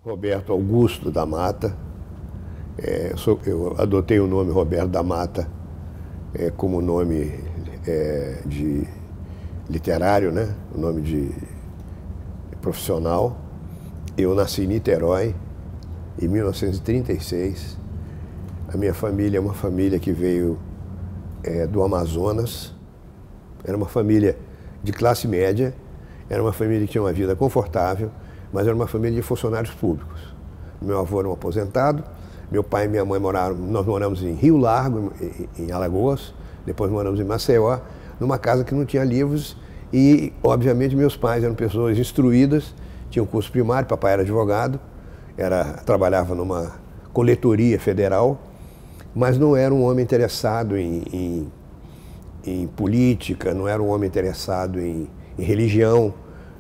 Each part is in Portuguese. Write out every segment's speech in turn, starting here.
Roberto Augusto da Mata. Eu adotei o nome Roberto da Mata como nome de literário, né? O nome de profissional. Eu nasci em Niterói em 1936. A minha família é uma família que veio do Amazonas. Era uma família de classe média, era uma família que tinha uma vida confortável, mas era uma família de funcionários públicos. Meu avô era um aposentado, meu pai e minha mãe nós moramos em Rio Largo, em Alagoas, depois moramos em Maceió, numa casa que não tinha livros e, obviamente, meus pais eram pessoas instruídas, tinham curso primário, papai era advogado, trabalhava numa coletoria federal, mas não era um homem interessado em política, não era um homem interessado em religião,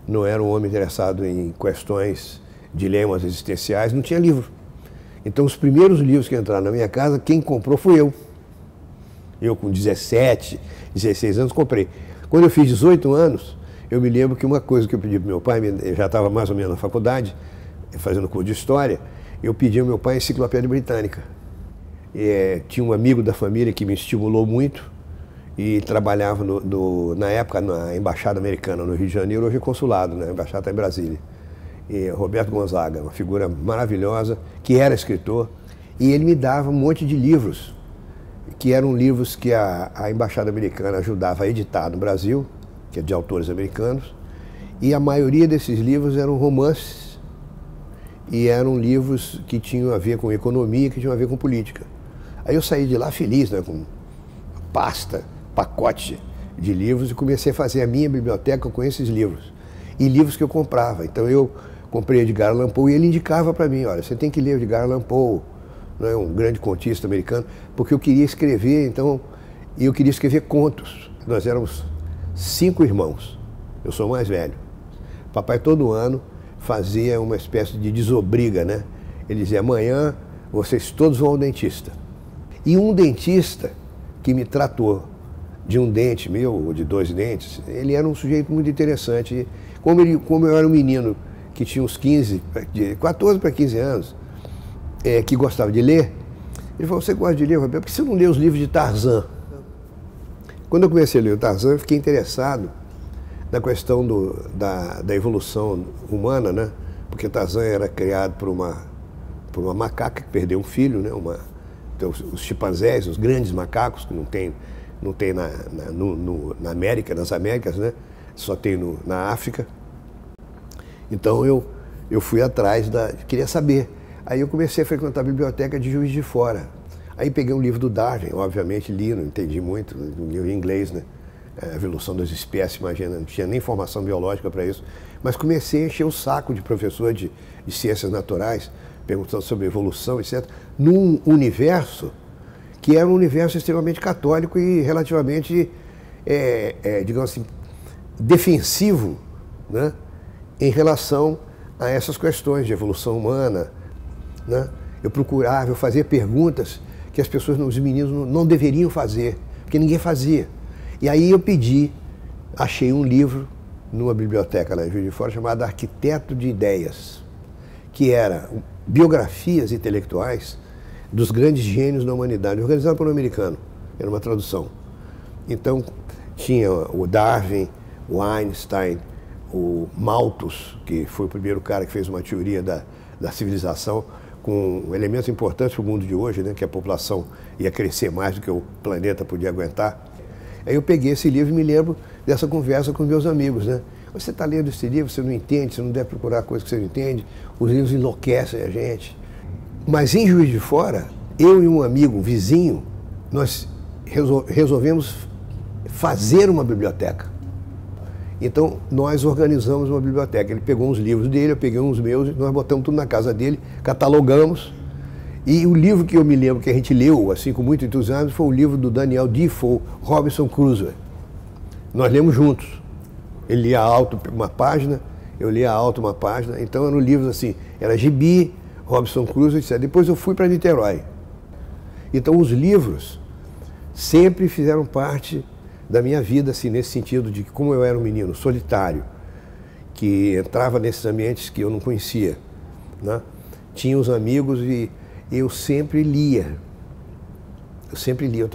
não era um homem interessado em questões, dilemas existenciais, não tinha livro. Então, os primeiros livros que entraram na minha casa, quem comprou fui eu. Eu, com 17, 16 anos, comprei. Quando eu fiz 18 anos, eu me lembro que uma coisa que eu pedi para meu pai, eu já estava mais ou menos na faculdade, fazendo curso de História, eu pedi ao meu pai a Enciclopédia Britânica. Tinha um amigo da família que me estimulou muito, e trabalhava na época na Embaixada Americana no Rio de Janeiro, hoje é consulado, né? A Embaixada está em Brasília. E Roberto Gonzaga, uma figura maravilhosa, que era escritor, e ele me dava um monte de livros, que eram livros que a Embaixada Americana ajudava a editar no Brasil, que é de autores americanos, e a maioria desses livros eram romances, e eram livros que tinham a ver com economia, que tinham a ver com política. Aí eu saí de lá feliz, né? Com pacote de livros, e comecei a fazer a minha biblioteca com esses livros. E livros que eu comprava. Então eu comprei Edgar Allan Poe e ele indicava para mim, olha, você tem que ler Edgar Allan Poe, né, um grande contista americano, porque eu queria escrever, então, e eu queria escrever contos. Nós éramos 5 irmãos, eu sou o mais velho. Papai todo ano fazia uma espécie de desobriga, né? Ele dizia, amanhã vocês todos vão ao dentista. E um dentista que me tratou de um dente meu, ou de 2 dentes, ele era um sujeito muito interessante. E como eu era um menino que tinha uns 14 para 15 anos, que gostava de ler, ele falou, você gosta de ler, Roberto? Por que você não lê os livros de Tarzan? Quando eu comecei a ler o Tarzan, eu fiquei interessado na questão da evolução humana, né? Porque Tarzan era criado por uma macaca que perdeu um filho, né? Então, os chimpanzés, os grandes macacos, que não tem na América, nas Américas, né? Só tem na África. Então eu fui atrás queria saber. Aí eu comecei a frequentar a biblioteca de Juiz de Fora. Aí peguei um livro do Darwin, obviamente li, não entendi muito, um livro em inglês, né? A evolução das espécies, imagina, não tinha nem formação biológica para isso. Mas comecei a encher o saco de professor de ciências naturais, perguntando sobre evolução, etc., num universo que era um universo extremamente católico e relativamente, digamos assim, defensivo, né, em relação a essas questões de evolução humana, né? Eu fazia perguntas que as pessoas, os meninos, não deveriam fazer, porque ninguém fazia. E aí eu achei um livro numa biblioteca lá em Juiz de Fora chamado Arquiteto de Ideias, que era biografias intelectuais dos grandes gênios da humanidade, organizado por um americano, era uma tradução. Então, tinha o Darwin, o Einstein, o Malthus, que foi o primeiro cara que fez uma teoria da civilização, com elementos importantes para o mundo de hoje, né, que a população ia crescer mais do que o planeta podia aguentar. Aí eu peguei esse livro e me lembro dessa conversa com meus amigos, né? Você está lendo esse livro, você não entende, você não deve procurar coisas que você não entende, os livros enlouquecem a gente. Mas em Juiz de Fora, eu e um amigo, um vizinho, nós resolvemos fazer uma biblioteca. Então, nós organizamos uma biblioteca. Ele pegou uns livros dele, eu peguei uns meus, nós botamos tudo na casa dele, catalogamos. E o livro que eu me lembro que a gente leu, assim, com muito entusiasmo, foi o livro do Daniel Defoe, Robinson Crusoe. Nós lemos juntos. Ele lia alto uma página, eu lia alto uma página. Então, eram livros assim, era gibi, Robinson Crusoe, etc. Depois eu fui para Niterói. Então, os livros sempre fizeram parte da minha vida, assim, nesse sentido de que, como eu era um menino solitário, que entrava nesses ambientes que eu não conhecia, né? Tinha os amigos e eu sempre lia. Eu sempre lia,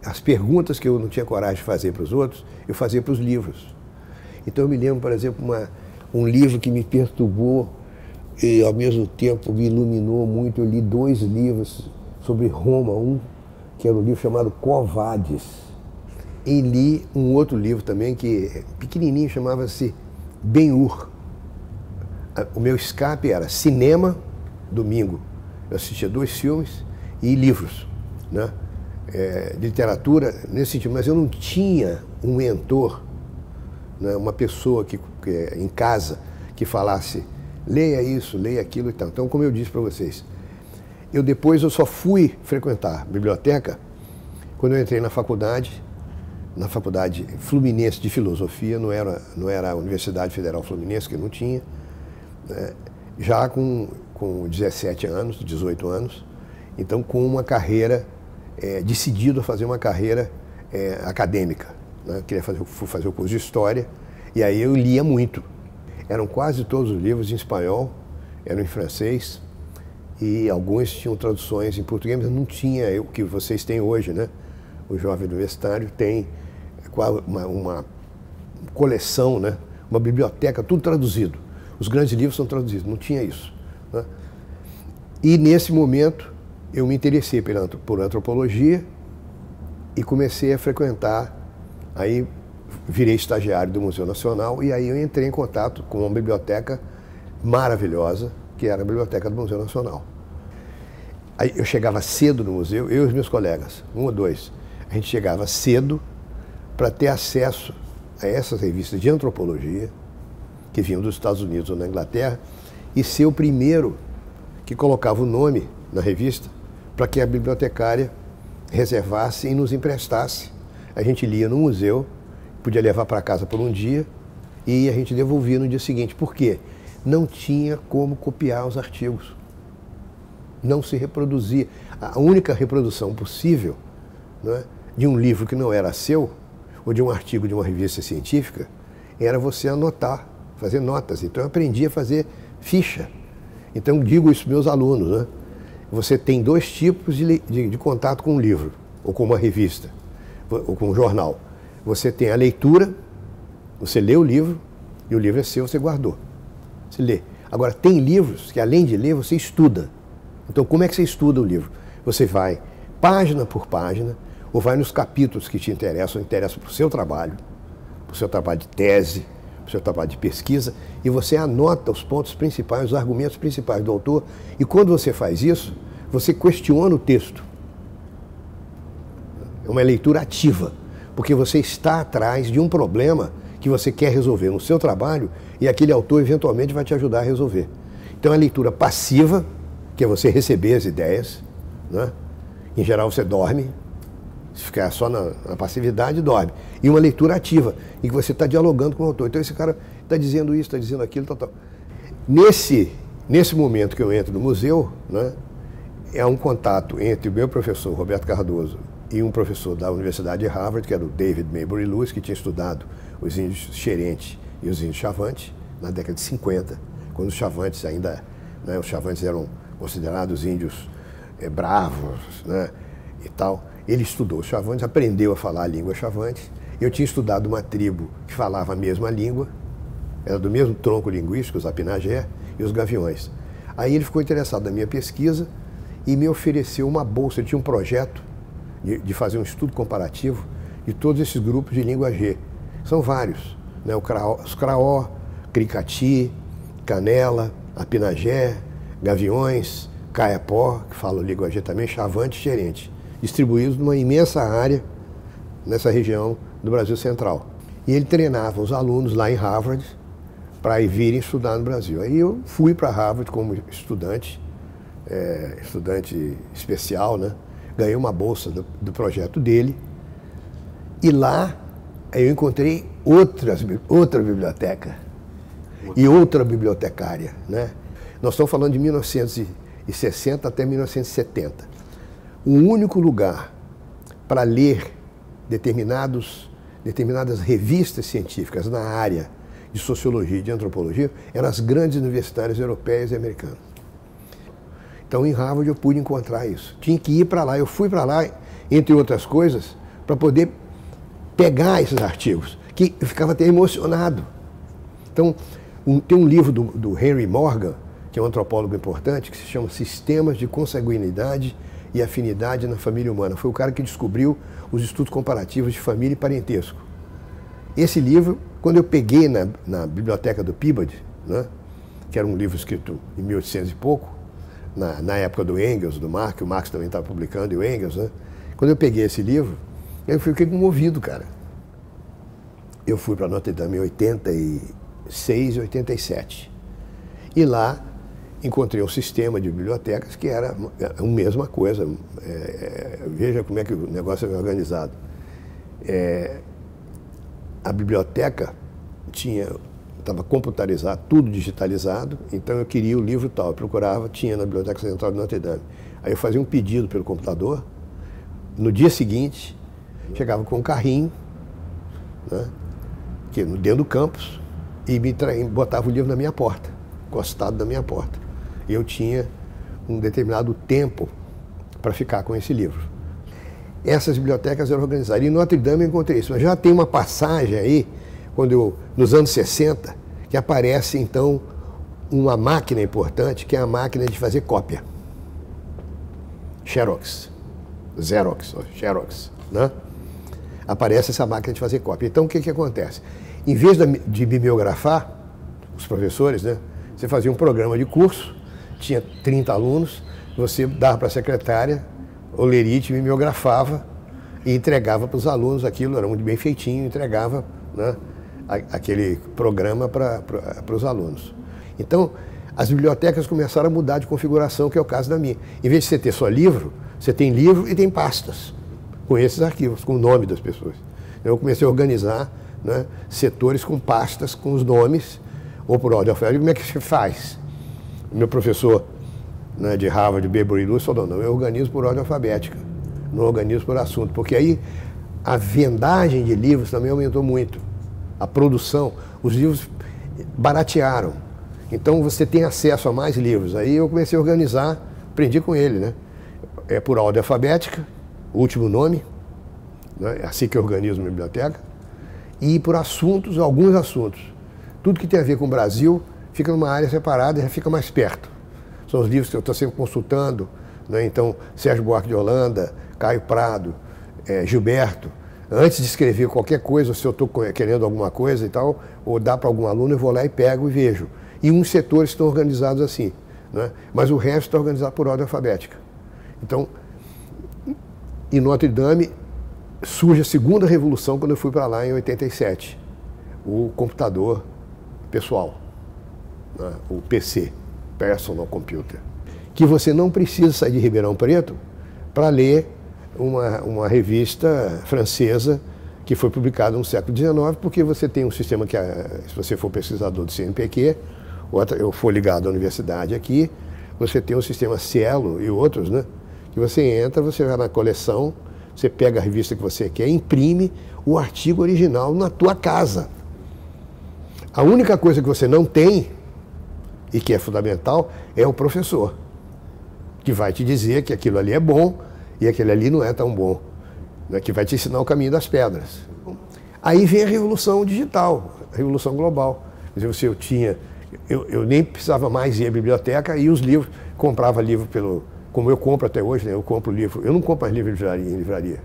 as perguntas que eu não tinha coragem de fazer para os outros, eu fazia para os livros. Então eu me lembro, por exemplo, um livro que me perturbou e ao mesmo tempo me iluminou muito. Eu li 2 livros sobre Roma, um que era um livro chamado Quo Vadis, e li um outro livro também que pequenininho, chamava-se Ben-Hur. O meu escape era cinema, domingo eu assistia 2 filmes, e livros, né? Literatura nesse sentido, mas eu não tinha um mentor, né? Uma pessoa que em casa que falasse leia isso, leia aquilo e tal. Então, como eu disse para vocês, depois eu só fui frequentar biblioteca quando eu entrei na Faculdade Fluminense de Filosofia, não era a Universidade Federal Fluminense, que não tinha, né? Já com 17 anos, 18 anos, então com uma carreira, decidido a fazer uma carreira acadêmica, né? Fui fazer o curso de História, e aí eu lia muito. Eram quase todos os livros em espanhol, eram em francês, e alguns tinham traduções em português, mas não tinha o que vocês têm hoje, né? O jovem universitário tem uma coleção, né? Uma biblioteca, tudo traduzido. Os grandes livros são traduzidos, não tinha isso, né? E nesse momento eu me interessei por antropologia e comecei a frequentar, aí virei estagiário do Museu Nacional e aí eu entrei em contato com uma biblioteca maravilhosa, que era a Biblioteca do Museu Nacional. Aí eu chegava cedo no museu, eu e os meus colegas, 1 ou 2, a gente chegava cedo para ter acesso a essas revistas de antropologia, que vinham dos Estados Unidos ou da Inglaterra, e ser o primeiro que colocava o nome na revista para que a bibliotecária reservasse e nos emprestasse. A gente lia no museu, podia levar para casa por um dia e a gente devolvia no dia seguinte. Por quê? Não tinha como copiar os artigos. Não se reproduzia. A única reprodução possível, né, de um livro que não era seu, ou de um artigo de uma revista científica, era você anotar, fazer notas. Então eu aprendi a fazer ficha. Então eu digo isso para meus alunos, né? Você tem 2 tipos de contato com um livro, ou com uma revista, ou com um jornal. Você tem a leitura, você lê o livro, e o livro é seu, você guardou. Você lê. Agora, tem livros que, além de ler, você estuda. Então, como é que você estuda o livro? Você vai página por página, ou vai nos capítulos que te interessam para o seu trabalho de tese, para o seu trabalho de pesquisa, e você anota os pontos principais, os argumentos principais do autor, e quando você faz isso, você questiona o texto. É uma leitura ativa, porque você está atrás de um problema que você quer resolver no seu trabalho e aquele autor eventualmente vai te ajudar a resolver. Então, a leitura passiva, que é você receber as ideias, né? Em geral você dorme, se ficar só na passividade, dorme. E uma leitura ativa, em que você está dialogando com o autor. Então esse cara está dizendo isso, está dizendo aquilo, tal. Nesse momento que eu entro no museu, né, é um contato entre o meu professor, Roberto Cardoso, e um professor da Universidade de Harvard, que era o David Maybury Lewis, que tinha estudado os índios Xerente e os índios Chavantes na década de 50, quando os Chavantes ainda, né, os Chavantes eram considerados índios bravos, né, e tal. Ele estudou os Chavantes, aprendeu a falar a língua Chavante. Eu tinha estudado uma tribo que falava a mesma língua, era do mesmo tronco linguístico, os Apinagé e os Gaviões. Aí ele ficou interessado na minha pesquisa e me ofereceu uma bolsa. Ele tinha um projeto de fazer um estudo comparativo de todos esses grupos de língua G. São vários, né? Os Craó, Cricati, Canela, Apinagé, Gaviões, Caiapó, que falam língua G também, Chavante e Xerente, distribuídos numa imensa área nessa região do Brasil Central. E ele treinava os alunos lá em Harvard para virem estudar no Brasil. Aí eu fui para Harvard como estudante, estudante especial, né? Ganhei uma bolsa do projeto dele. E lá eu encontrei outra biblioteca e outra bibliotecária, né? Nós estamos falando de 1960 até 1970. O único lugar para ler determinadas revistas científicas na área de sociologia e de antropologia eram as grandes universidades europeias e americanas. Então, em Harvard, eu pude encontrar isso. Tinha que ir para lá. Eu fui para lá, entre outras coisas, para poder pegar esses artigos, que eu ficava até emocionado. Então, tem um livro do Henry Morgan, que é um antropólogo importante, que se chama Sistemas de Consanguinidade e Afinidade na Família Humana. Foi o cara que descobriu os estudos comparativos de família e parentesco. Esse livro, quando eu peguei na biblioteca do Peabody, né, que era um livro escrito em 1800 e pouco, na época do Engels, do Marx, o Marx também estava publicando, e o Engels, né? Quando eu peguei esse livro, eu fiquei comovido, cara. Eu fui para Notre Dame em 86 e 87. E lá encontrei um sistema de bibliotecas que era a mesma coisa. Veja como é que o negócio é organizado. A biblioteca estava computarizado, tudo digitalizado, então eu queria o livro tal, eu procurava, tinha na Biblioteca Central de Notre Dame. Aí eu fazia um pedido pelo computador, no dia seguinte, chegava com um carrinho, né, dentro do campus, e botava o livro na minha porta, encostado na minha porta. E eu tinha um determinado tempo para ficar com esse livro. Essas bibliotecas eram organizadas. E em Notre Dame eu encontrei isso. Mas já tem uma passagem aí, nos anos 60, que aparece, então, uma máquina importante, que é a máquina de fazer cópia. Xerox. Xerox, né? Aparece essa máquina de fazer cópia. Então, o que acontece? Em vez de bibliografar, os professores, né, você fazia um programa de curso, tinha 30 alunos, você dava para a secretária, o lerite bibliografava e entregava para os alunos aquilo, era muito bem feitinho, entregava, né, aquele programa para os alunos. Então, as bibliotecas começaram a mudar de configuração, que é o caso da minha. Em vez de você ter só livro, você tem livro e tem pastas com esses arquivos, com o nome das pessoas. Eu comecei a organizar, né, setores com pastas, com os nomes, ou por ordem alfabética. Como é que você faz? O meu professor, né, de Harvard, Beverly Lewis, falou, não, eu organizo por ordem alfabética, não organizo por assunto, porque aí a vendagem de livros também aumentou muito. A produção, os livros baratearam. Então você tem acesso a mais livros. Aí eu comecei a organizar, aprendi com ele, né? Por ordem alfabética, o último nome, né? É assim que eu organizo a biblioteca, e por assuntos, alguns assuntos. Tudo que tem a ver com o Brasil fica numa área separada e já fica mais perto. São os livros que eu estou sempre consultando, né? Então, Sérgio Buarque de Holanda, Caio Prado, Gilberto. Antes de escrever qualquer coisa, se eu estou querendo alguma coisa e tal, ou dá para algum aluno, eu vou lá e pego e vejo. E uns setores estão organizados assim, né? Mas o resto está organizado por ordem alfabética. Então, em Notre Dame, surge a segunda revolução quando eu fui para lá em 87. O computador pessoal, né? O PC, Personal Computer. Que você não precisa sair de Ribeirão Preto para ler uma revista francesa que foi publicada no século XIX, porque você tem um sistema que, se você for pesquisador do CNPq, eu for ligado à universidade aqui, você tem um sistema Cielo e outros, né? Que você entra, você vai na coleção, você pega a revista que você quer, imprime o artigo original na tua casa. A única coisa que você não tem, e que é fundamental, é o professor, que vai te dizer que aquilo ali é bom e aquele ali não é tão bom, né, que vai te ensinar o caminho das pedras. Aí vem a revolução digital, a revolução global. Quer dizer, eu nem precisava mais ir à biblioteca e os livros, comprava livro como eu compro até hoje, né, eu compro livro, eu não compro mais livro em livraria.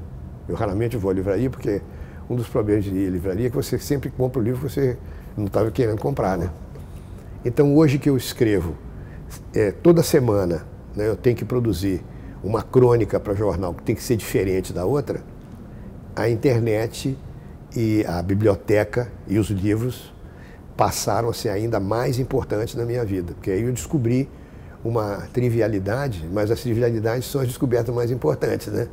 Eu raramente vou à livraria porque um dos problemas de ir à livraria é que você sempre compra o livro que você não estava querendo comprar, né? Então hoje que eu escrevo, toda semana, né, eu tenho que produzir uma crônica para jornal que tem que ser diferente da outra, a internet e a biblioteca e os livros passaram a ser ainda mais importantes na minha vida, porque aí eu descobri uma trivialidade, mas as trivialidades são as descobertas mais importantes, né?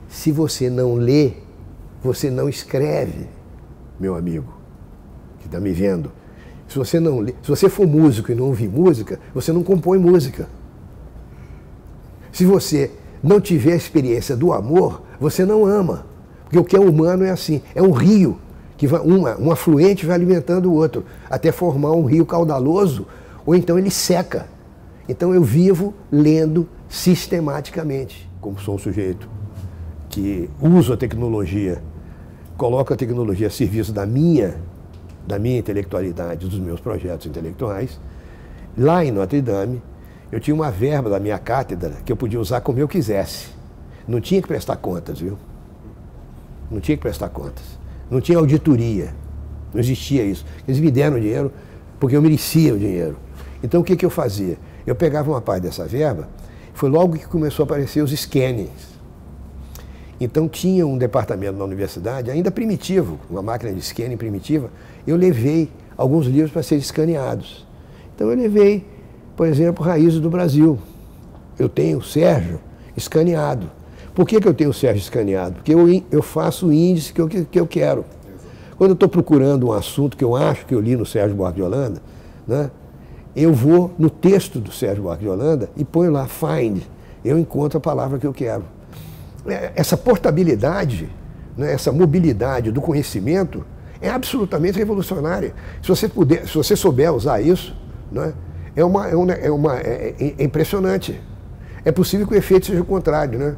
Se você não lê, você não escreve, meu amigo, que está me vendo. Se você não lê, se você for músico e não ouvir música, você não compõe música. Se você não tiver a experiência do amor, você não ama. Porque o que é humano é assim, é um rio um afluente vai alimentando o outro, até formar um rio caudaloso, ou então ele seca. Então eu vivo lendo sistematicamente, como sou um sujeito que uso a tecnologia, coloco a tecnologia a serviço da minha intelectualidade, dos meus projetos intelectuais. Lá em Notre Dame, eu tinha uma verba da minha cátedra que eu podia usar como eu quisesse. Não tinha que prestar contas, viu? Não tinha que prestar contas. Não tinha auditoria. Não existia isso. Eles me deram dinheiro porque eu merecia o dinheiro. Então o que eu fazia? Eu pegava uma parte dessa verba, foi logo que começou a aparecer os scannings. Então tinha um departamento na universidade, ainda primitivo, uma máquina de scanning primitiva, eu levei alguns livros para serem escaneados. Então eu levei, por exemplo, Raízes do Brasil. Eu tenho o Sérgio escaneado. Por que eu tenho o Sérgio escaneado? Porque eu faço o índice que eu quero. Quando eu estou procurando um assunto que eu acho que eu li no Sérgio Buarque de Holanda, né, eu vou no texto do Sérgio Buarque de Holanda e ponho lá, find, eu encontro a palavra que eu quero. Essa portabilidade, né, essa mobilidade do conhecimento é absolutamente revolucionária. Se você souber usar isso, né, é impressionante. É possível que o efeito seja o contrário, né?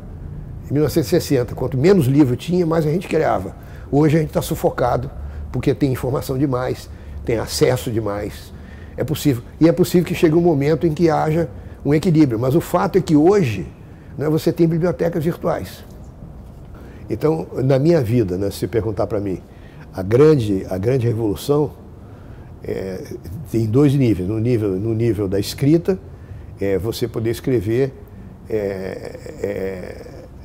Em 1960, quanto menos livro tinha, mais a gente criava. Hoje a gente está sufocado porque tem informação demais, tem acesso demais. É possível. E é possível que chegue um momento em que haja um equilíbrio. Mas o fato é que hoje, né, você tem bibliotecas virtuais. Então, na minha vida, né, se perguntar para mim, a grande revolução tem dois níveis. No nível da escrita, você poder escrever,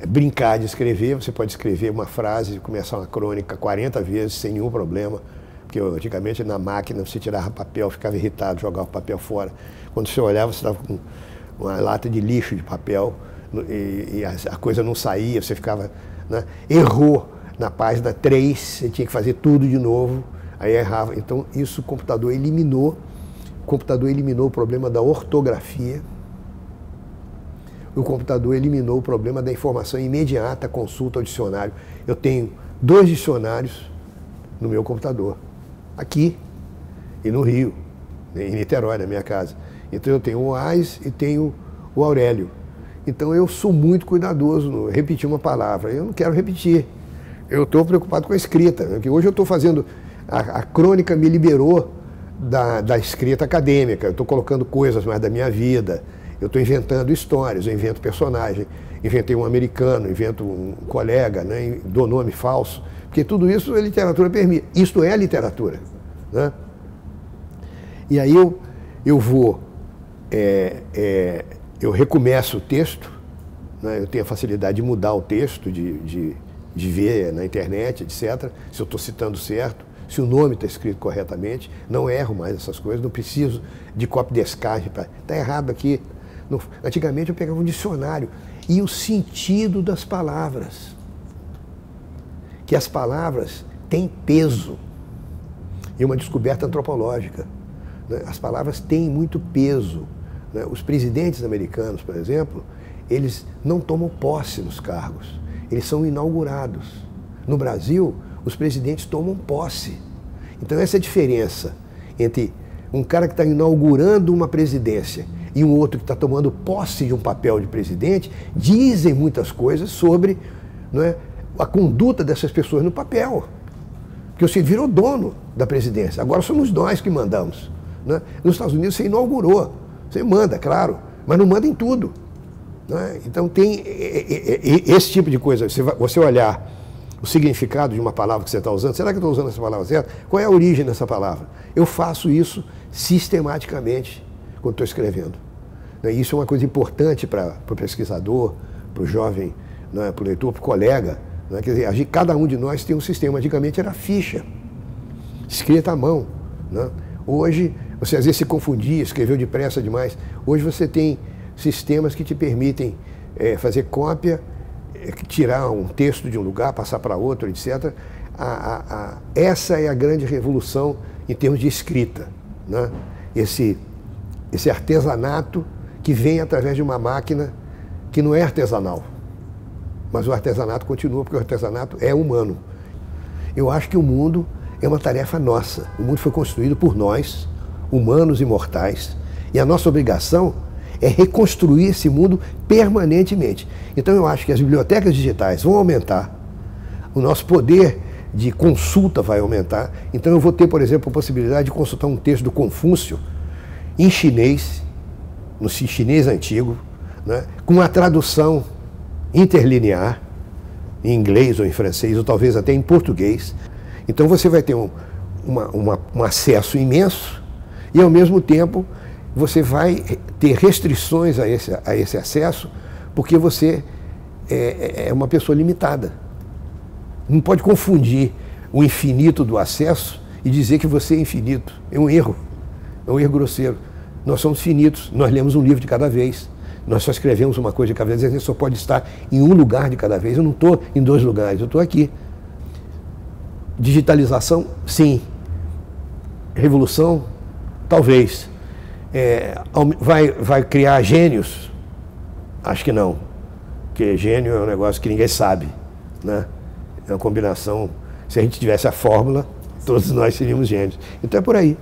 brincar de escrever, você pode escrever uma frase, começar uma crônica 40 vezes sem nenhum problema, porque antigamente na máquina você tirava papel, ficava irritado, jogava o papel fora. Quando você olhava, você estava com uma lata de lixo de papel e a coisa não saía, você ficava, né? Errou na página 3, você tinha que fazer tudo de novo, aí errava. Então isso o computador eliminou o problema da ortografia. O computador eliminou o problema da informação imediata, consulta ao dicionário. Eu tenho 2 dicionários no meu computador, aqui e no Rio, em Niterói, na minha casa. Então eu tenho o AIS e tenho o Aurélio. Então eu sou muito cuidadoso no repetir uma palavra. Eu não quero repetir. Eu estou preocupado com a escrita, né? Porque hoje eu estou fazendo... A crônica me liberou da escrita acadêmica. Eu estou colocando coisas mais da minha vida. Eu estou inventando histórias, eu invento personagem, inventei um americano, invento um colega, né, dou nome falso, porque tudo isso a literatura permite. Isto é a literatura, né? E aí eu vou, eu recomeço o texto, né, eu tenho a facilidade de mudar o texto, de ver na internet, etc., se eu estou citando certo, se o nome está escrito corretamente, não erro mais essas coisas, não preciso de copy-descarte para... Está errado aqui. Antigamente eu pegava um dicionário e o sentido das palavras. Que as palavras têm peso. E uma descoberta antropológica, né? As palavras têm muito peso, né? Os presidentes americanos, por exemplo, eles não tomam posse nos cargos. Eles são inaugurados. No Brasil, os presidentes tomam posse. Então essa é a diferença entre um cara que está inaugurando uma presidência e um outro que está tomando posse de um papel de presidente, dizem muitas coisas sobre, não é, a conduta dessas pessoas no papel. Porque você virou dono da presidência, agora somos nós que mandamos, né? Nos Estados Unidos você inaugurou, você manda, claro, mas não manda em tudo, né? Então tem esse tipo de coisa. Você olhar o significado de uma palavra que você está usando, será que eu estou usando essa palavra certa? Qual é a origem dessa palavra? Eu faço isso sistematicamente quando estou escrevendo. Isso é uma coisa importante para o pesquisador, para o jovem, né, para o leitor, para o colega. Né? Quer dizer, cada um de nós tem um sistema. Antigamente era ficha, escrita à mão, né? Hoje, você às vezes se confundia, escreveu depressa demais. Hoje você tem sistemas que te permitem fazer cópia, tirar um texto de um lugar, passar para outro, etc. Essa é a grande revolução em termos de escrita, né? Esse artesanato que vem através de uma máquina que não é artesanal. Mas o artesanato continua, porque o artesanato é humano. Eu acho que o mundo é uma tarefa nossa. O mundo foi construído por nós, humanos imortais, e a nossa obrigação é reconstruir esse mundo permanentemente. Então eu acho que as bibliotecas digitais vão aumentar, o nosso poder de consulta vai aumentar. Então eu vou ter, por exemplo, a possibilidade de consultar um texto do Confúcio em chinês, no chinês antigo, né, com a tradução interlinear, em inglês ou em francês, ou talvez até em português. Então você vai ter um acesso imenso e, ao mesmo tempo, você vai ter restrições a esse acesso, porque você é uma pessoa limitada. Não pode confundir o infinito do acesso e dizer que você é infinito. É um erro grosseiro. Nós somos finitos, nós lemos um livro de cada vez, nós só escrevemos uma coisa de cada vez, a gente só pode estar em um lugar de cada vez. Eu não estou em 2 lugares, eu estou aqui. Digitalização, sim. Revolução, talvez. Vai criar gênios? Acho que não. Porque gênio é um negócio que ninguém sabe, né? É uma combinação. Se a gente tivesse a fórmula, todos nós seríamos gênios. Então é por aí.